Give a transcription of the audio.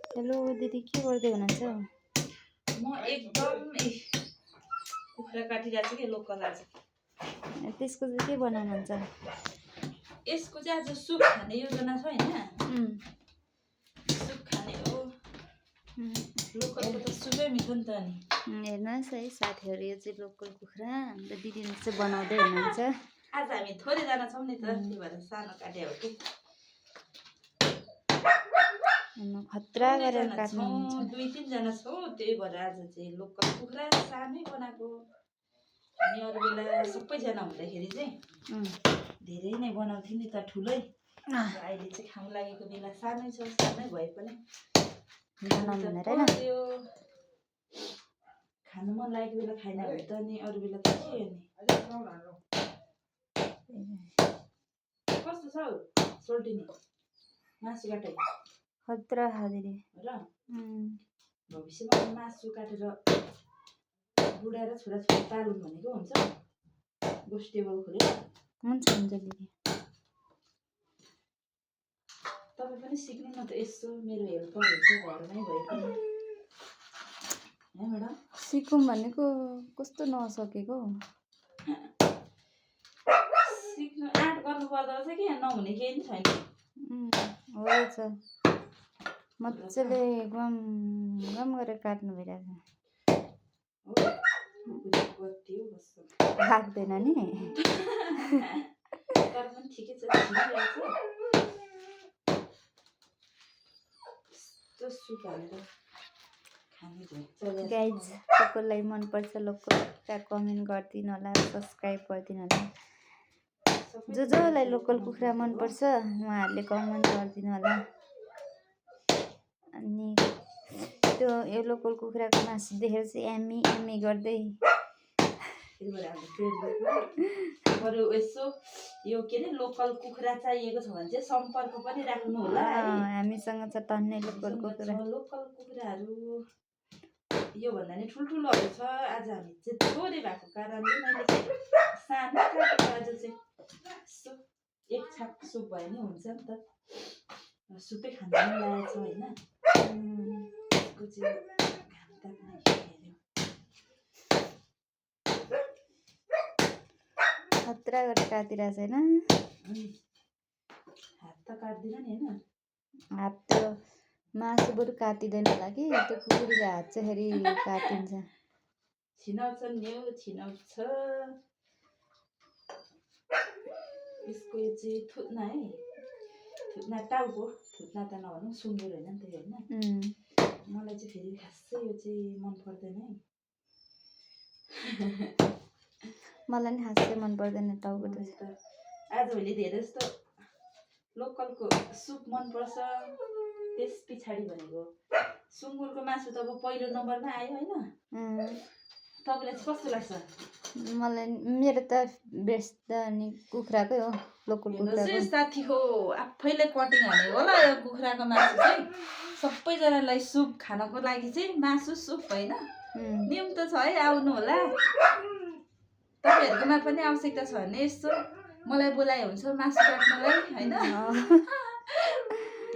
Hello दिदी, के गर्दै हुनुहुन्छ? म एकदम कुखुरा काटिरहेको छु कि लोकल आज। त्यसको चाहिँ के बनाउनुहुन्छ? यसको चाहिँ आज सुप खाने योजना छ होइन। सुप खाने हो। लोकलको त सुपै मिठो नि त अनि। हेर्नुहोस् है साथीहरू, यो चाहिँ लोकल कुखुरा हाम्रो दिदीले चाहिँ बनाउँदै हुनुहुन्छ। आज हामी थोरैजना छौँ नि त, त्यही भएर सानो काटे हो कि। खतरा गरेर काट्नुहुन्छ। 2-3 जना छौँ, त्यही भएर आज चाहिँ लोकल कुखुरा सानै बनाएको। अनि अरू बेला सबैजना हुँदाखेरि चाहिँ धेरै नै बनाउँथ्यो नि त ठुलै। अहिले चाहिँ खाउँ लागेको बेला सानै छ, सानै भए पनि खानु मन लागेको बेला खाएन भने त अनि अरू बेला त के अनि। कस्तो छ हौ सोल्टिनी मासु काटे? खतरा दिदी र भविष्यमा मासु काटेर बुढा र छोराछोरी पालुन् भनेको हुन्छ। गोस्टेबल खोलेर हुन्छ दिदी। तपाईँ पनि सिक्नु न त, यसो मेरो हेल्पर हुन्छ घरमै भए पनि। है म्याडम? सिकौँ भनेको कस्तो नसकेको? सिक्नु आँट गर्नु पर्दो रहेछ कि नहुने केही पनि छैन। हो रहेछ, मजाले गम गरेर काट्नु भइरहेछ। लाग्दैन नि? तर पनि ठिकै छ, गाइज, कसलाई मनपर्छ लोकल कुखुरा कमेन्ट गरिदिनु होला, सब्सक्राइब गरिदिनु होला। जसलाई लोकल कुखुरा मनपर्छ उहाँहरूले कमेन्ट गरिदिनु होला। अनि त्यो यो लोकल कुखुराको मासु देखेर चाहिँ एम्मी गर्दै बरु यसो यो के अरे लोकल कुखुरा चाहिएको छ भने चाहिँ सम्पर्क पनि राख्नु होला। हामीसँग छ टन्नै लोकल कुखुरा। लोकल कुखुराहरू योभन्दा नि ठुल्ठुलोहरू छ। आज हामी चाहिँ थोरै भएको कारणले मैले सानो काटेको आज चाहिँ यसो एक छाक सुप भए नि हुन्छ नि त। सुपै खानु मन लागेको छ होइन। खतरा गरेर काटिरहेको छैन? हात त काट्दिनँ नि होइन। हात त मासु बरु काटिँदैन होला कि, त्यो कुकुरले हात चाहिँ फेरि काटिन्छ। छिनाउँछ नि हो, छिनाउँछ। यसको यो चाहिँ थुत्ना है, थुत्ना टाउको, थुत्ना त नभनौँ, सुँगुर होइन नि त होइन। मलाई चाहिँ फेरि खासै यो चाहिँ मन पर्दैन है। मलाई नि खासै मन पर्दैन टाउको त। आजभोलि धेरै जस्तो लोकलको सुप मनपर्छ। त्यस पछाडि भनेको सुँगुरको मासु त अब पहिलो नम्बरमा आयो होइन। तपाईँलाई चाहिँ कस्तो लाग्छ? मलाई मेरो त बेस्ट त अनि कुखुराकै हो, लोकल कुखुराको। साथी हो, आफैले कटिङ हाने होला यो कुखुराको मासु चाहिँ। सबैजनालाई सुप खानको लागि चाहिँ मासु सुप होइन नियम त छ है, आउनु होला। तपाईँहरूकोमा पनि आवश्यकता छ भने यसो मलाई बोलाए हुन्छ मासु काट्नलाई होइन।